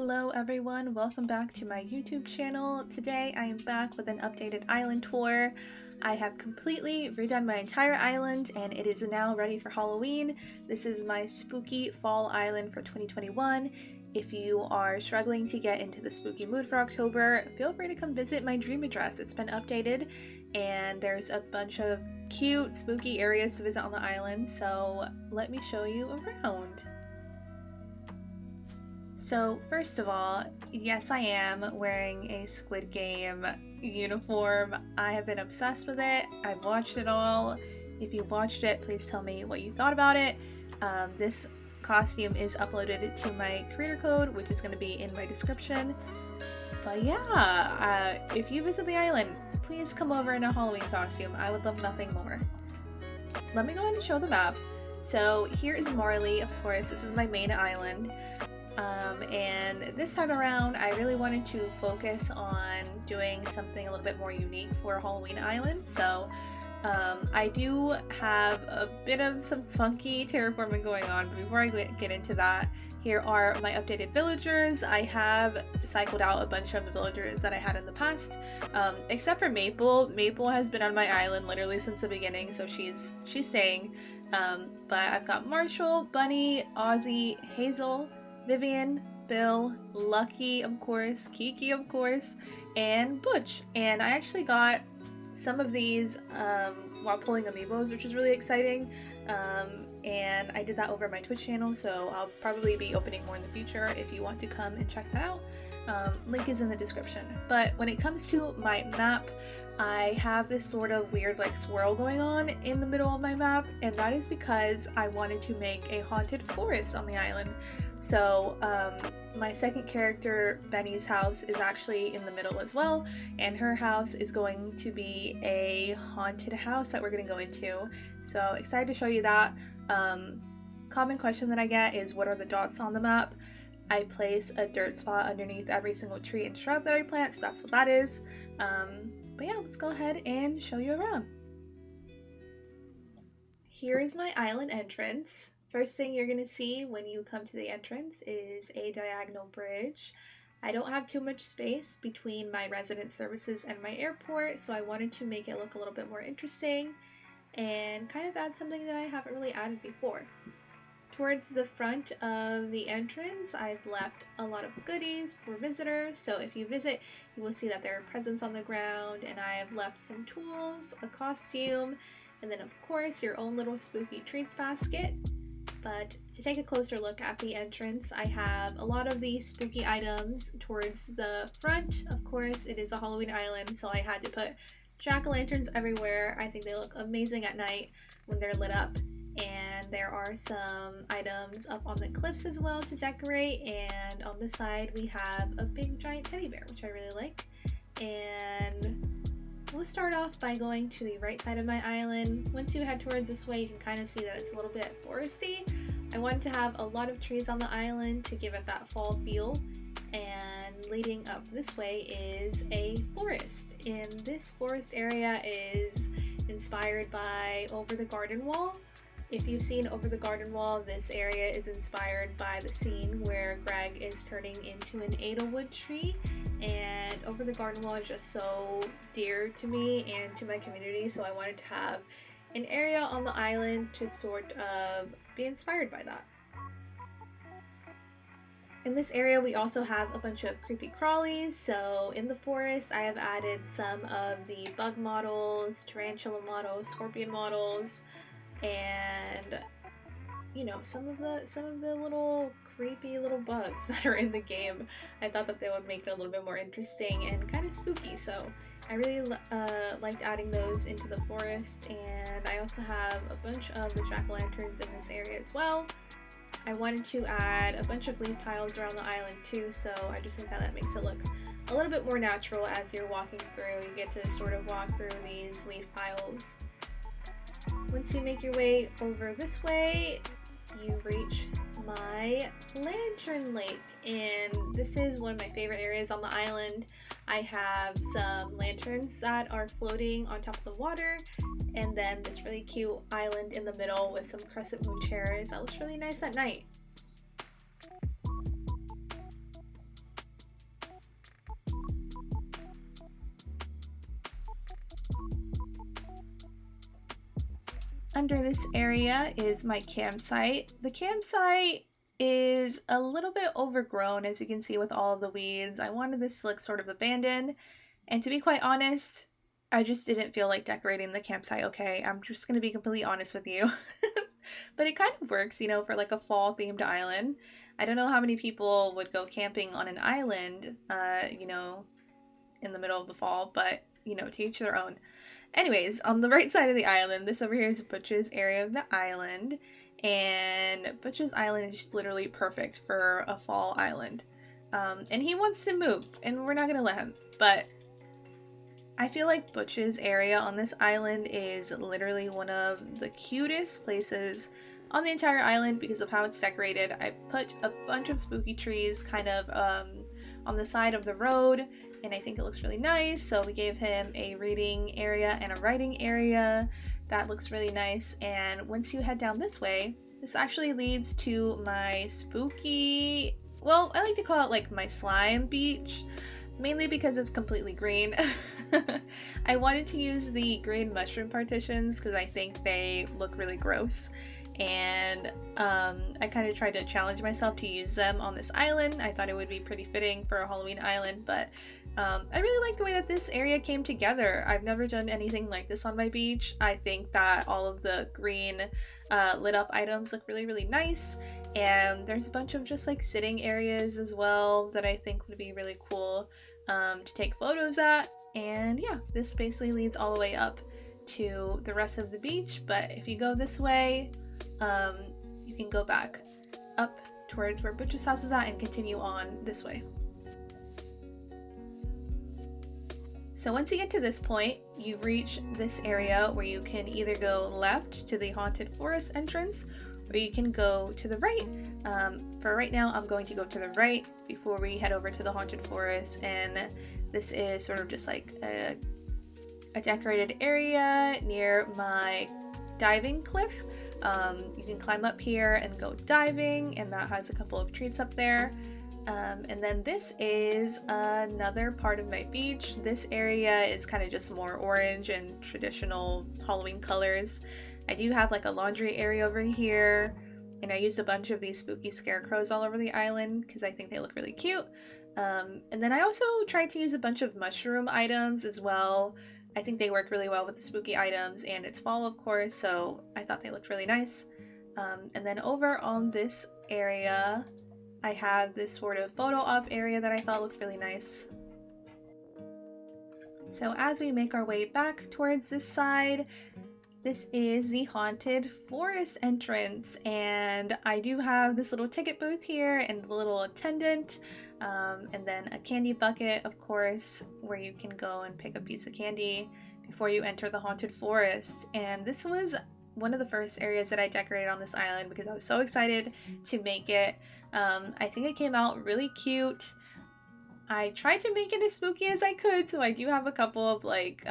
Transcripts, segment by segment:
Hello everyone, welcome back to my YouTube channel. Today I am back with an updated island tour. I have completely redone my entire island and it is now ready for Halloween. This is my spooky fall island for 2021. If you are struggling to get into the spooky mood for October, feel free to come visit my dream address. It's been updated and there's a bunch of cute spooky areas to visit on the island, so let me show you around. So first of all, yes, I am wearing a Squid Game uniform. I have been obsessed with it. I've watched it all. If you've watched it, please tell me what you thought about it. This costume is uploaded to my creator code, which is going to be in my description. But yeah, if you visit the island, please come over in a Halloween costume. I would love nothing more. Let me go ahead and show the map. So here is Marley, of course. This is my main island. And this time around I really wanted to focus on doing something a little bit more unique for Halloween Island. So I do have a bit of some funky terraforming going on, but before I get into that, here are my updated villagers. I have cycled out a bunch of the villagers that I had in the past, except for Maple. Maple has been on my island literally since the beginning, so she's staying. But I've got Marshall, Bunny, Ozzy, Hazel, Vivian, Bill, Lucky, of course, Kiki, of course, and Butch. And I actually got some of these while pulling amiibos, which is really exciting. And I did that over my Twitch channel, so I'll probably be opening more in the future if you want to come and check that out. Link is in the description. But when it comes to my map, I have this sort of weird like swirl going on in the middle of my map, and that is because I wanted to make a haunted forest on the island. So my second character, Benny's house, is actually in the middle as well, and her house is going to be a haunted house that we're going to go into. So excited to show you that. Common question that I get is, what are the dots on the map? I place a dirt spot underneath every single tree and shrub that I plant, so that's what that is. But yeah, let's go ahead and show you around. Here is my island entrance. First thing you're going to see when you come to the entrance is a diagonal bridge. I don't have too much space between my resident services and my airport, so I wanted to make it look a little bit more interesting and kind of add something that I haven't really added before. Towards the front of the entrance, I've left a lot of goodies for visitors, so if you visit, you will see that there are presents on the ground, and I have left some tools, a costume, and then of course your own little spooky treats basket. But to take a closer look at the entrance, I have a lot of the spooky items towards the front. Of course, it is a Halloween island, so I had to put jack-o'-lanterns everywhere. I think they look amazing at night when they're lit up. And there are some items up on the cliffs as well to decorate, and on the side we have a big giant teddy bear, which I really like. And we'll start off by going to the right side of my island. Once you head towards this way, you can kind of see that it's a little bit foresty. I wanted to have a lot of trees on the island to give it that fall feel, and leading up this way is a forest. And this forest area is inspired by Over the Garden Wall. If you've seen Over the Garden Wall, this area is inspired by the scene where Greg is turning into an Edelwood tree, and Over the Garden Wall is just so dear to me and to my community, so I wanted to have an area on the island to sort of be inspired by that. In this area we also have a bunch of creepy crawlies, so in the forest I have added some of the bug models, tarantula models, scorpion models, and you know, some of the little creepy little bugs that are in the game. I thought that they would make it a little bit more interesting and kind of spooky, so I really liked adding those into the forest. And I also have a bunch of the jack-o'-lanterns in this area as well. I wanted to add a bunch of leaf piles around the island too, so I just think that that makes it look a little bit more natural as you're walking through. You get to sort of walk through these leaf piles. Once you make your way over this way, you reach my lantern lake, and this is one of my favorite areas on the island. I have some lanterns that are floating on top of the water, and then this really cute island in the middle with some crescent moon chairs that looks really nice at night. under this area is my campsite. The campsite is a little bit overgrown, as you can see, with all of the weeds. I wanted this to look sort of abandoned, and to be quite honest, I just didn't feel like decorating the campsite. Okay, I'm just gonna be completely honest with you. But it kind of works, you know, for like a fall themed island. I don't know how many people would go camping on an island, you know, in the middle of the fall, but you know, to each their own. Anyways, on the right side of the island, this over here is Butch's area of the island, and Butch's island is literally perfect for a fall island. And he wants to move, and we're not gonna let him, but I feel like Butch's area on this island is literally one of the cutest places on the entire island because of how it's decorated. I put a bunch of spooky trees kind of on the side of the road, and I think it looks really nice. So we gave him a reading area and a writing area. That looks really nice. And once you head down this way, this actually leads to my spooky, well, I like to call it like my slime beach, mainly because it's completely green. I wanted to use the green mushroom partitions because I think they look really gross, and I kind of tried to challenge myself to use them on this island. I thought it would be pretty fitting for a Halloween island, but I really like the way that this area came together. I've never done anything like this on my beach. I think that all of the green lit up items look really, really nice, and there's a bunch of just like sitting areas as well that I think would be really cool to take photos at. And yeah, this basically leads all the way up to the rest of the beach, but if you go this way, you can go back up towards where Butch's house is at and continue on this way. So once you get to this point, you reach this area where you can either go left to the Haunted Forest entrance, or you can go to the right. For right now, I'm going to go to the right before we head over to the Haunted Forest, and this is sort of just like a decorated area near my diving cliff. You can climb up here and go diving, and that has a couple of treats up there. And then this is another part of my beach. This area is kind of just more orange and traditional Halloween colors. I do have like a laundry area over here, and I used a bunch of these spooky scarecrows all over the island because I think they look really cute. And then I also tried to use a bunch of mushroom items as well. I think they work really well with the spooky items, and it's fall, of course, so I thought they looked really nice. And then over on this area, I have this sort of photo op area that I thought looked really nice. So as we make our way back towards this side, this is the Haunted Forest entrance, and I do have this little ticket booth here and a little attendant, and then a candy bucket, of course, where you can go and pick a piece of candy before you enter the Haunted Forest. And this was one of the first areas that I decorated on this island because I was so excited to make it. I think it came out really cute. I tried to make it as spooky as I could, so I do have a couple of like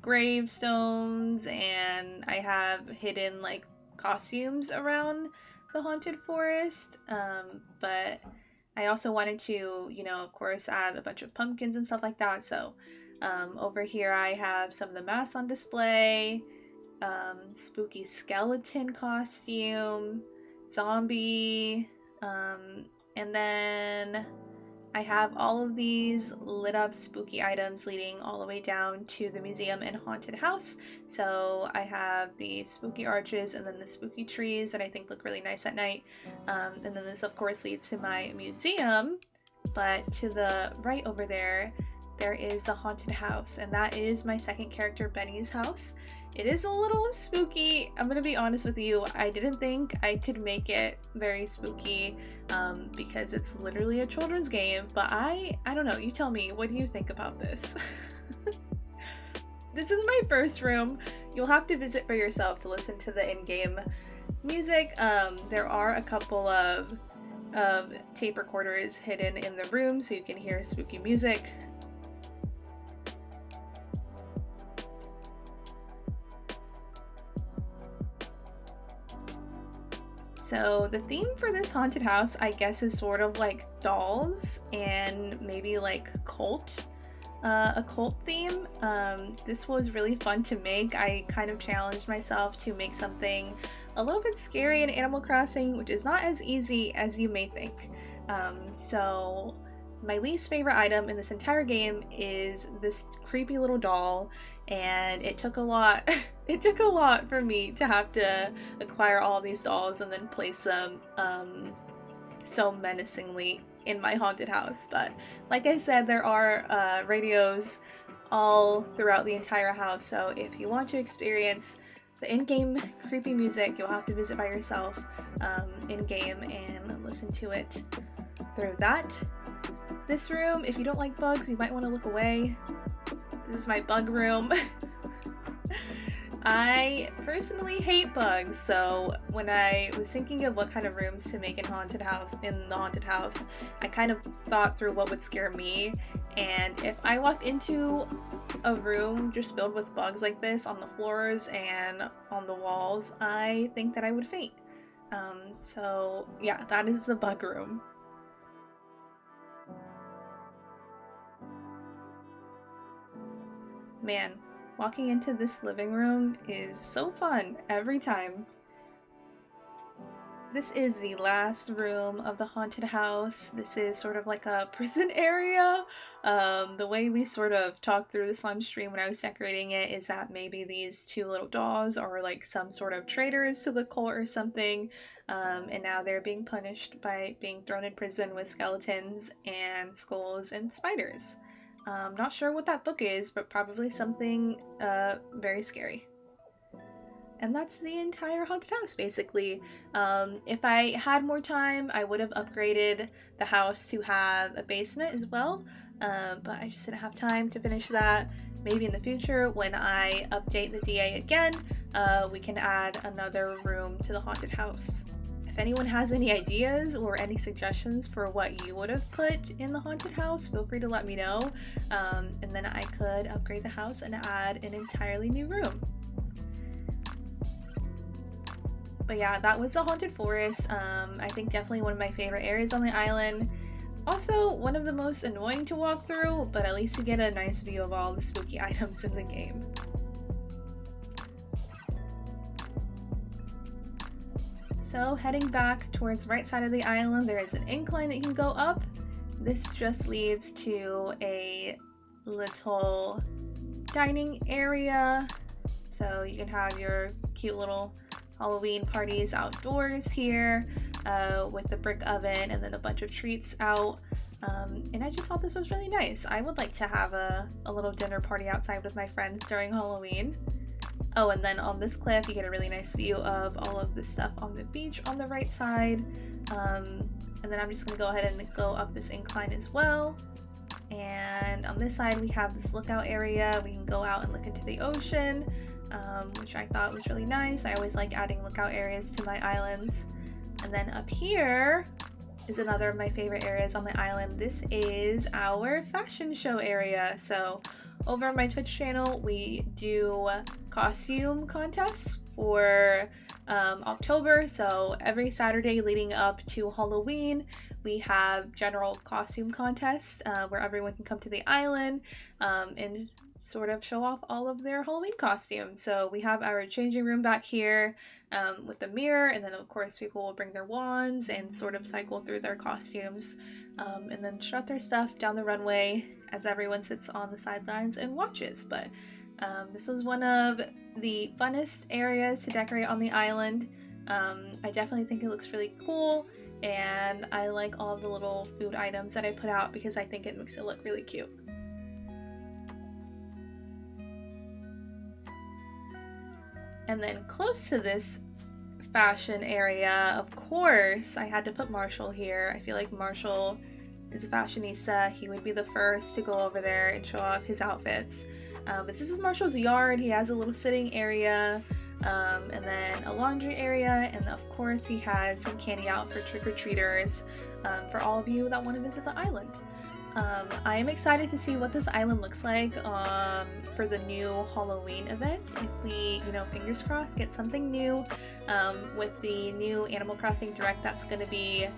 gravestones, and I have hidden like costumes around the Haunted Forest, but I also wanted to, you know, of course, add a bunch of pumpkins and stuff like that. So over here I have some of the masks on display, spooky skeleton costume, zombie, and then I have all of these lit up spooky items leading all the way down to the museum and haunted house. So I have the spooky arches and then the spooky trees that I think look really nice at night. And then this of course leads to my museum, but to the right over there, there is the haunted house, and that is my second character, Benny's house. It is a little spooky. I'm gonna be honest with you, I didn't think I could make it very spooky because it's literally a children's game, but I don't know, you tell me, what do you think about this? This is my first room. You'll have to visit for yourself to listen to the in-game music. There are a couple of tape recorders hidden in the room so you can hear spooky music. So the theme for this haunted house, I guess, is sort of like dolls and maybe like cult occult theme. This was really fun to make. I kind of challenged myself to make something a little bit scary in Animal Crossing, which is not as easy as you may think. So my least favorite item in this entire game is this creepy little doll, and it took a lot it took a lot for me to have to acquire all these dolls and then place them so menacingly in my haunted house. But like I said, there are radios all throughout the entire house, so if you want to experience the in-game creepy music, you'll have to visit by yourself in-game and listen to it through that. This room, if you don't like bugs, you might want to look away. This is my bug room. I personally hate bugs, so when I was thinking of what kind of rooms to make in the haunted house, I kind of thought through what would scare me, and if I walked into a room just filled with bugs like this on the floors and on the walls, I think that I would faint. So yeah, that is the bug room. Man, walking into this living room is so fun every time. This is the last room of the haunted house. This is sort of like a prison area. The way we sort of talked through this on stream when I was decorating it is that maybe these two little dolls are like some sort of traitors to the cult or something, and now they're being punished by being thrown in prison with skeletons and skulls and spiders. Not sure what that book is, but probably something very scary. And that's the entire haunted house, basically. If I had more time, I would have upgraded the house to have a basement as well, but I just didn't have time to finish that. Maybe in the future, when I update the DA again, we can add another room to the haunted house. If anyone has any ideas or any suggestions for what you would have put in the haunted house, feel free to let me know, and then I could upgrade the house and add an entirely new room. But yeah, that was the haunted forest. I think definitely one of my favorite areas on the island. Also, one of the most annoying to walk through, but at least you get a nice view of all the spooky items in the game. So heading back towards the right side of the island, there is an incline that you can go up. This just leads to a little dining area. So you can have your cute little Halloween parties outdoors here with the brick oven and then a bunch of treats out. And I just thought this was really nice. I would like to have a little dinner party outside with my friends during Halloween. Oh, and then on this cliff, you get a really nice view of all of the stuff on the beach on the right side. And then I'm just gonna go ahead and go up this incline as well. And on this side, we have this lookout area. We can go out and look into the ocean, which I thought was really nice. I always like adding lookout areas to my islands. And then up here is another of my favorite areas on the island. This is our fashion show area. So over on my Twitch channel, we do costume contests for October. So every Saturday leading up to Halloween, we have general costume contests where everyone can come to the island and sort of show off all of their Halloween costumes. So we have our changing room back here with the mirror, and then of course people will bring their wands and sort of cycle through their costumes and then strut their stuff down the runway as everyone sits on the sidelines and watches. But this was one of the funnest areas to decorate on the island. I definitely think it looks really cool, and I like all of the little food items that I put out because I think it makes it look really cute. And then close to this fashion area, of course, I had to put Marshall here. I feel like Marshall is a fashionista. He would be the first to go over there and show off his outfits. But this is Marshall's yard. He has a little sitting area, and then a laundry area, and of course he has some candy out for trick-or-treaters for all of you that want to visit the island. I am excited to see what this island looks like for the new Halloween event. If we, fingers crossed, get something new with the new Animal Crossing Direct that's going to be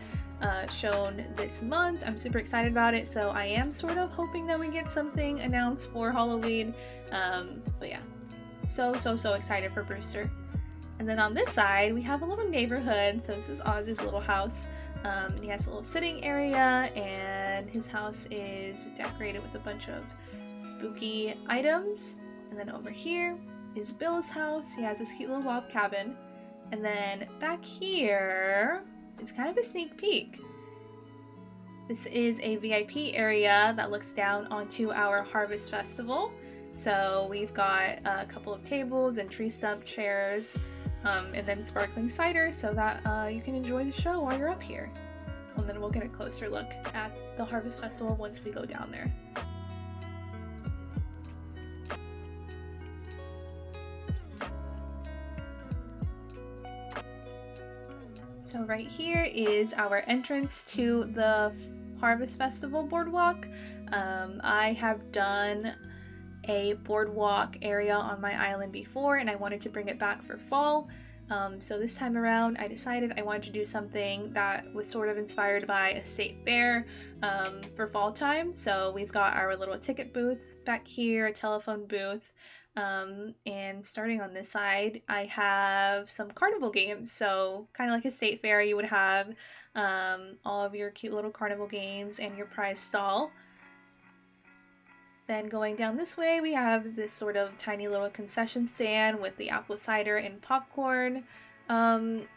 shown this month. I'm super excited about it, so I am sort of hoping that we get something announced for Halloween. But yeah, so excited for Brewster. And then on this side, we have a little neighborhood. So this is Oz's little house. And he has a little sitting area, and his house is decorated with a bunch of spooky items. And then over here is Bill's house. He has this cute little log cabin. And then back here is kind of a sneak peek. This is a VIP area that looks down onto our Harvest Festival. So we've got a couple of tables and tree stump chairs. And then sparkling cider so that you can enjoy the show while you're up here. And then we'll get a closer look at the Harvest Festival once we go down there. So right here is our entrance to the Harvest Festival Boardwalk. I have done a boardwalk area on my island before, and I wanted to bring it back for fall. So this time around I decided I wanted to do something that was sort of inspired by a state fair for fall time. So we've got our little ticket booth back here, a telephone booth, and starting on this side I have some carnival games. So kind of like a state fair, you would have all of your cute little carnival games and your prize stall. Then going down this way, we have this sort of tiny little concession stand with the apple cider and popcorn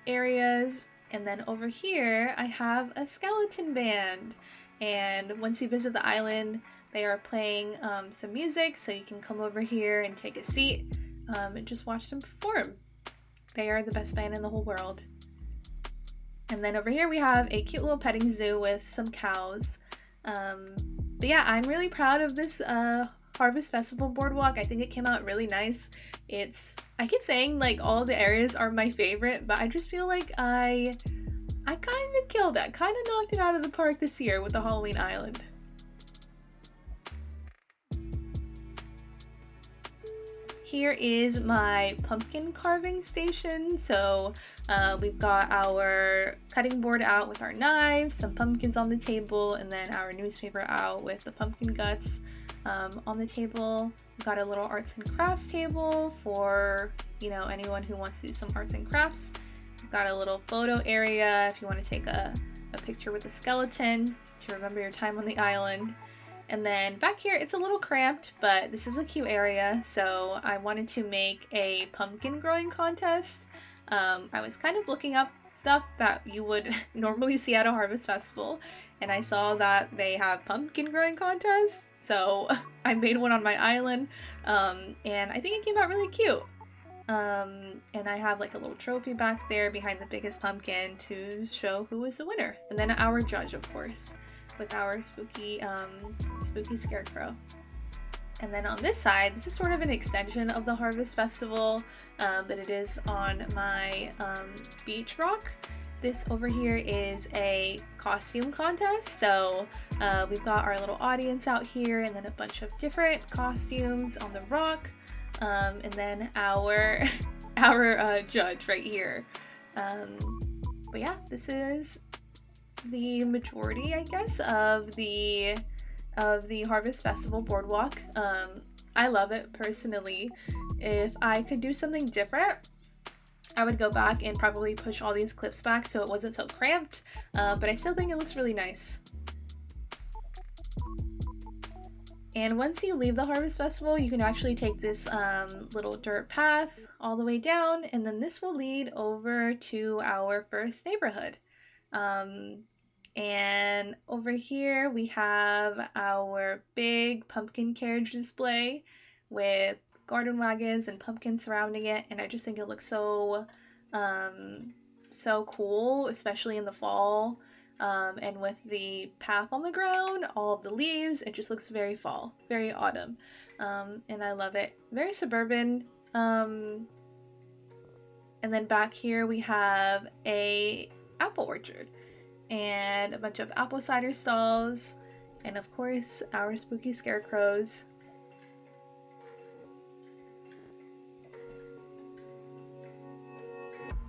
areas. And then over here, I have a skeleton band. And once you visit the island, they are playing some music, so you can come over here and take a seat and just watch them perform. They are the best band in the whole world. And then over here, we have a cute little petting zoo with some cows. But yeah, I'm really proud of this Harvest Festival Boardwalk. I think it came out really nice. I keep saying like all the areas are my favorite, but I just feel like I kind of killed it. Kind of knocked it out of the park this year with the Halloween Island. Here is my pumpkin carving station. So we've got our cutting board out with our knives, some pumpkins on the table, and then our newspaper out with the pumpkin guts on the table. We've got a little arts and crafts table for, you know, anyone who wants to do some arts and crafts. We've got a little photo area if you want to take a picture with a skeleton to remember your time on the island. And then back here, it's a little cramped, but this is a cute area, so I wanted to make a pumpkin growing contest. I was kind of looking up stuff that you would normally see at a Harvest Festival, and I saw that they have pumpkin growing contests, so I made one on my island, and I think it came out really cute. And I have like a little trophy back there behind the biggest pumpkin to show who was the winner. And then our judge, of course, with our spooky scarecrow. And then on this side, this is sort of an extension of the Harvest Festival, but it is on my beach rock. This over here is a costume contest, so we've got our little audience out here and then a bunch of different costumes on the rock, and then our judge right here. But yeah, this is the majority, I guess, of the Harvest Festival Boardwalk. I love it personally. If I could do something different, I would go back and probably push all these clips back so it wasn't so cramped, but I still think it looks really nice. And once you leave the Harvest Festival, you can actually take this little dirt path all the way down, and then this will lead over to our first neighborhood. And over here we have our big pumpkin carriage display with garden wagons and pumpkins surrounding it, and I just think it looks so cool, especially in the fall, and with the path on the ground, all of the leaves, it just looks very fall, very autumn, and I love it. Very suburban. And then back here we have a apple orchard and a bunch of apple cider stalls, and of course our spooky scarecrows.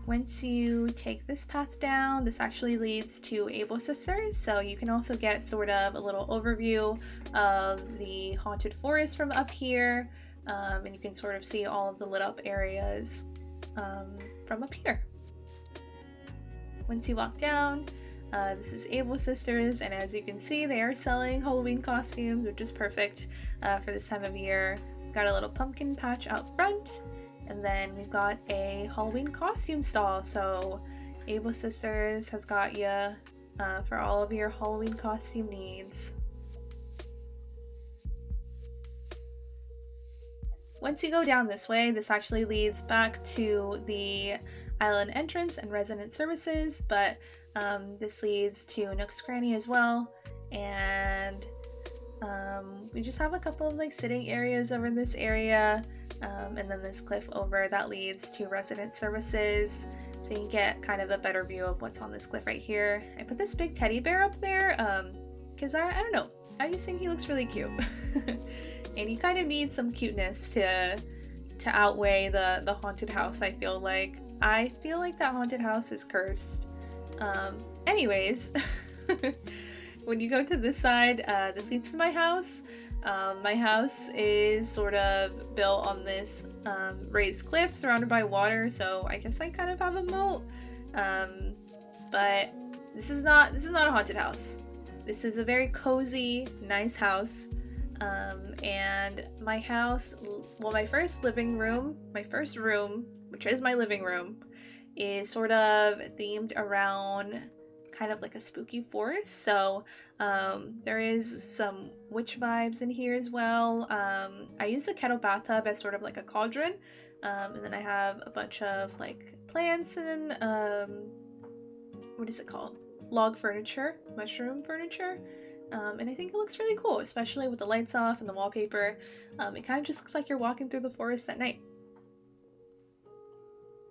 Once you take this path down, this actually leads to Able Sisters, so you can also get sort of a little overview of the haunted forest from up here, and you can sort of see all of the lit up areas from up here. Once you walk down, this is Able Sisters, and as you can see, they are selling Halloween costumes, which is perfect for this time of year. Got a little pumpkin patch out front, and then we've got a Halloween costume stall, so Able Sisters has got you for all of your Halloween costume needs. Once you go down this way, this actually leads back to the island entrance and resident services, but this leads to Nook's Cranny as well, and we just have a couple of like sitting areas over in this area, and then this cliff over that leads to resident services, so you can get kind of a better view of what's on this cliff right here. I put this big teddy bear up there because I don't know, I just think he looks really cute. And you kind of need some cuteness to outweigh the haunted house. I feel like that haunted house is cursed. Anyways, when you go to this side, this leads to my house. My house is sort of built on this raised cliff surrounded by water, so I guess I kind of have a moat. But this is not a haunted house. This is a very cozy, nice house. And my house, well, my first room, which is my living room, is sort of themed around kind of like a spooky forest. So there is some witch vibes in here as well. I use a kettle bathtub as sort of like a cauldron, and then I have a bunch of like plants and what is it called? Log furniture, mushroom furniture. And I think it looks really cool, especially with the lights off and the wallpaper. It kind of just looks like you're walking through the forest at night.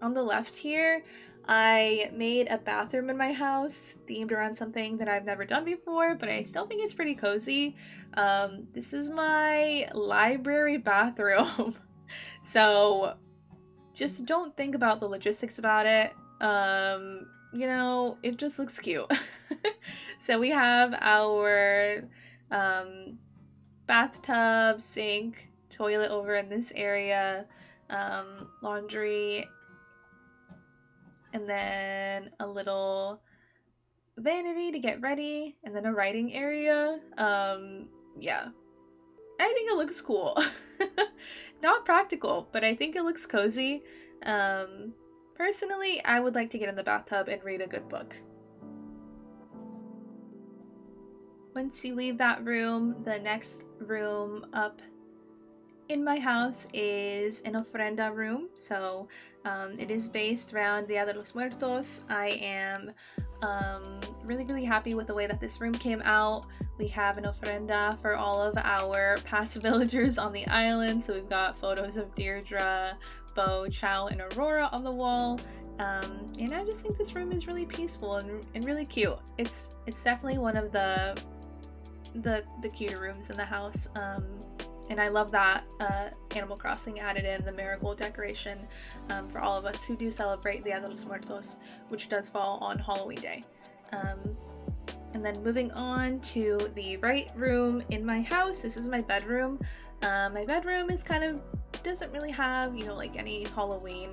On the left here, I made a bathroom in my house themed around something that I've never done before, but I still think it's pretty cozy. This is my library bathroom. So just don't think about the logistics about it. You know, it just looks cute. So we have our bathtub, sink, toilet over in this area, laundry, and then a little vanity to get ready, and then a writing area. Yeah, I think it looks cool. Not practical, but I think it looks cozy. Personally, I would like to get in the bathtub and read a good book. Once you leave that room, the next room up in my house is an ofrenda room. So it is based around Dia de los Muertos. I am really happy with the way that this room came out. We have an ofrenda for all of our past villagers on the island. So we've got photos of Deirdre, Bo, Chow, and Aurora on the wall. And I just think this room is really peaceful and really cute. It's definitely one of the cuter rooms in the house, and I love that Animal Crossing added in the marigold decoration for all of us who do celebrate Dia de los Muertos, which does fall on Halloween Day. And then moving on to the right room in my house, this is my bedroom. My bedroom is doesn't really have, you know, like any Halloween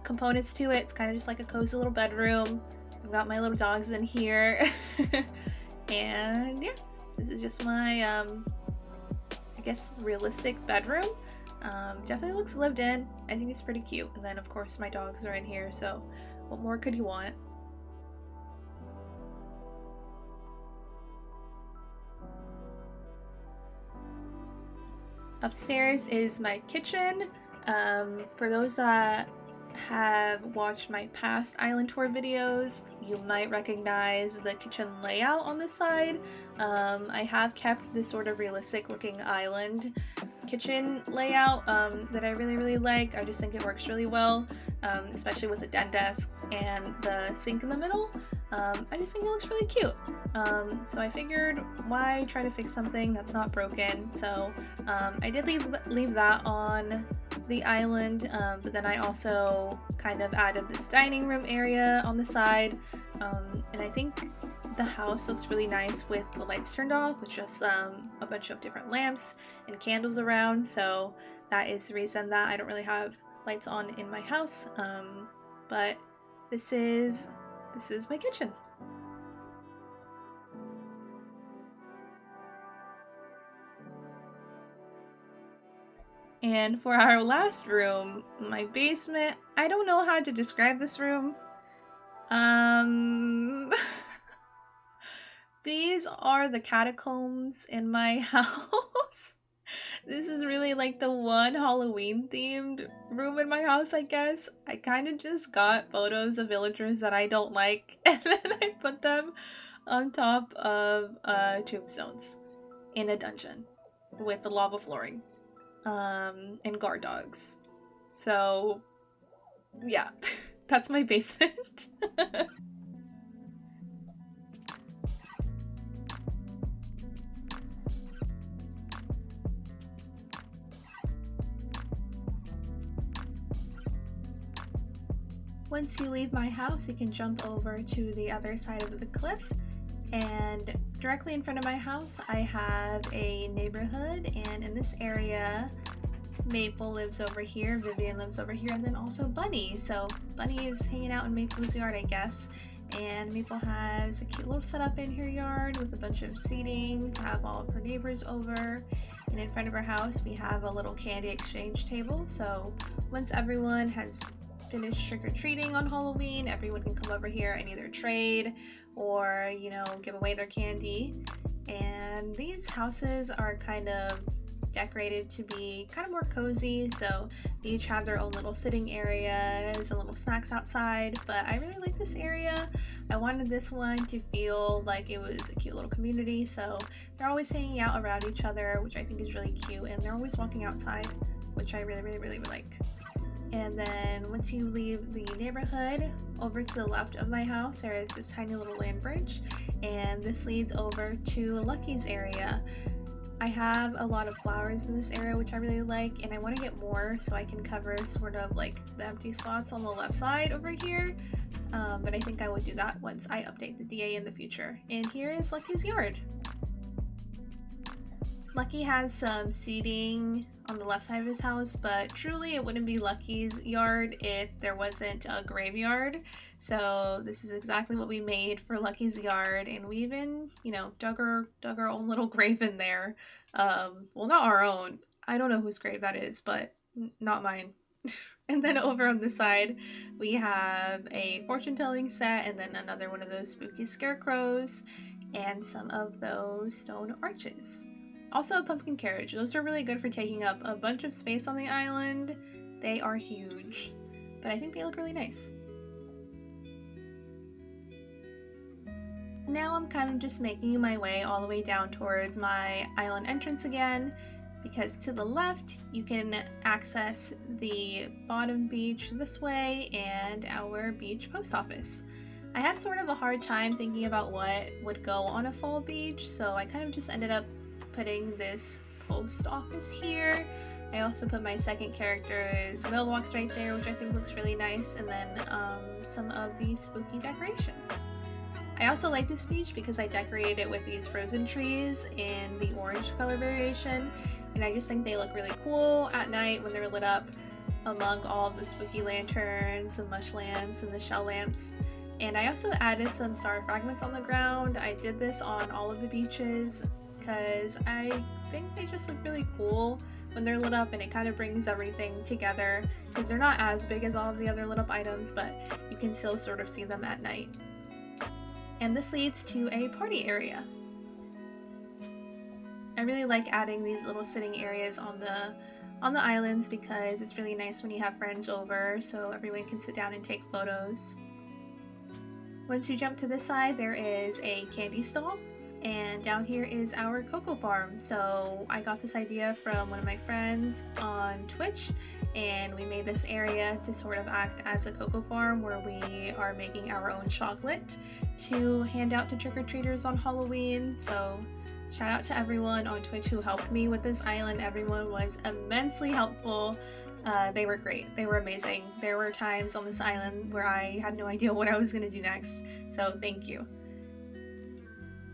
components to it. It's kind of just like a cozy little bedroom. I've got my little dogs in here. And yeah, this is just my, I guess, realistic bedroom. Definitely looks lived in. I think it's pretty cute. And then, of course, my dogs are in here, so what more could you want? Upstairs is my kitchen. For those that have watched my past island tour videos, you might recognize the kitchen layout on this side. I have kept this sort of realistic looking island kitchen layout that I really like. I just think it works really well, especially with the den desks and the sink in the middle. I just think it looks really cute. So I figured, why try to fix something that's not broken? So I did leave that on the island, but then I also kind of added this dining room area on the side, and I think the house looks really nice with the lights turned off, with just a bunch of different lamps and candles around. So that is the reason that I don't really have lights on in my house. But this is my kitchen. And for our last room, my basement, I don't know how to describe this room. These are the catacombs in my house. This is really like the one Halloween themed room in my house, I guess. I kind of just got photos of villagers that I don't like, and then I put them on top of tombstones in a dungeon with the lava flooring, and guard dogs. So yeah, that's my basement. Once you leave my house, you can jump over to the other side of the cliff, and directly in front of my house I have a neighborhood, and in this area Maple lives over here, Vivian lives over here, and then also Bunny. So Bunny is hanging out in Maple's yard, I guess, and Maple has a cute little setup in her yard with a bunch of seating to have all of her neighbors over. And in front of her house we have a little candy exchange table, so once everyone has finished trick-or-treating on Halloween, everyone can come over here and either trade or, you know, give away their candy. And these houses are kind of decorated to be kind of more cozy, so they each have their own little sitting areas and little snacks outside, but I really like this area. I wanted this one to feel like it was a cute little community, so they're always hanging out around each other, which I think is really cute, and they're always walking outside, which I really like. And then once you leave the neighborhood, over to the left of my house there is this tiny little land bridge, and this leads over to Lucky's area. I have a lot of flowers in this area, which I really like, and I want to get more so I can cover sort of like the empty spots on the left side over here, but I think I will do that once I update the DA in the future. And here is Lucky's yard. Lucky has some seating on the left side of his house, but truly it wouldn't be Lucky's yard if there wasn't a graveyard. So this is exactly what we made for Lucky's yard, and we even, you know, dug our own little grave in there. Well, not our own. I don't know whose grave that is, but not mine. And then over on the side, we have a fortune-telling set, and then another one of those spooky scarecrows, and some of those stone arches. Also a pumpkin carriage. Those are really good for taking up a bunch of space on the island. They are huge, but I think they look really nice. Now I'm kind of just making my way all the way down towards my island entrance again, because to the left you can access the bottom beach this way and our beach post office. I had sort of a hard time thinking about what would go on a fall beach, so I kind of just ended up putting this post office here. I also put my second character's mailbox right there, which I think looks really nice, and then some of the spooky decorations. I also like this beach because I decorated it with these frozen trees in the orange color variation, and I just think they look really cool at night when they're lit up among all of the spooky lanterns, the mush lamps, and the shell lamps. And I also added some star fragments on the ground. I did this on all of the beaches because I think they just look really cool when they're lit up, and it kind of brings everything together because they're not as big as all of the other lit up items, but you can still sort of see them at night. And this leads to a party area. I really like adding these little sitting areas on the islands because it's really nice when you have friends over, so everyone can sit down and take photos. Once you jump to this side, there is a candy stall, and down here is our cocoa farm. So I got this idea from one of my friends on Twitch, and we made this area to sort of act as a cocoa farm where we are making our own chocolate to hand out to trick-or-treaters on Halloween. So shout out to everyone on Twitch who helped me with this island. Everyone was immensely helpful. They were great. They were amazing. There were times on this island where I had no idea what I was going to do next, so thank you.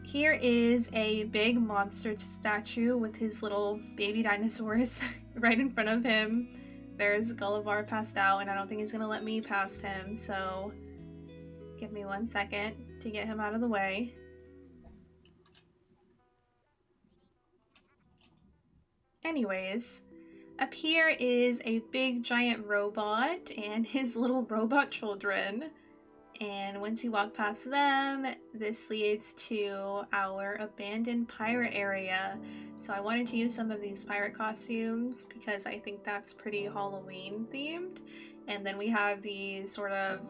Here is a big monster statue with his little baby dinosaurs right in front of him. There's Gulliver passed out, and I don't think he's going to let me past him, so give me 1 second to get him out of the way. Anyways, up here is a big giant robot and his little robot children. And once you walk past them, this leads to our abandoned pirate area. So I wanted to use some of these pirate costumes because I think that's pretty Halloween themed. And then we have these sort of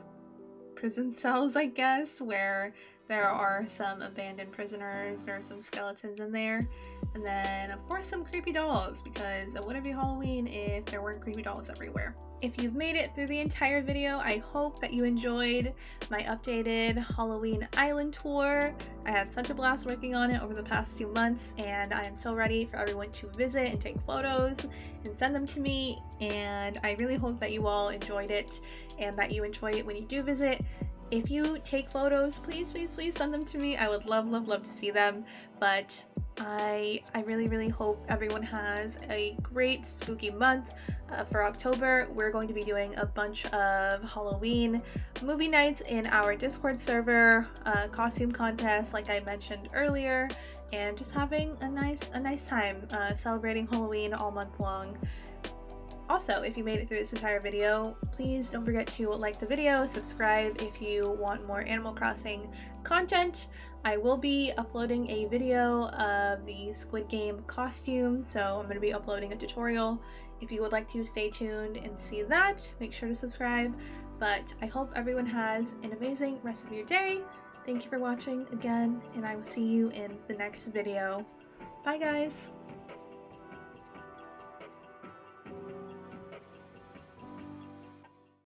prison cells, I guess, where there are some abandoned prisoners. There are some skeletons in there. And then, of course, some creepy dolls, because it wouldn't be Halloween if there weren't creepy dolls everywhere. If you've made it through the entire video, I hope that you enjoyed my updated Halloween island tour. I had such a blast working on it over the past 2 months, and I am so ready for everyone to visit and take photos and send them to me. And I really hope that you all enjoyed it and that you enjoy it when you do visit. If you take photos, please send them to me. I would love to see them. But I really hope everyone has a great spooky month. For October, we're going to be doing a bunch of Halloween movie nights in our Discord server, costume contests like I mentioned earlier, and just having a nice time celebrating Halloween all month long. Also, if you made it through this entire video, please don't forget to like the video, subscribe if you want more Animal Crossing content. I will be uploading a video of the Squid Game costume, so I'm going to be uploading a tutorial. If you would like to stay tuned and see that, make sure to subscribe. But I hope everyone has an amazing rest of your day. Thank you for watching again, and I will see you in the next video. Bye guys!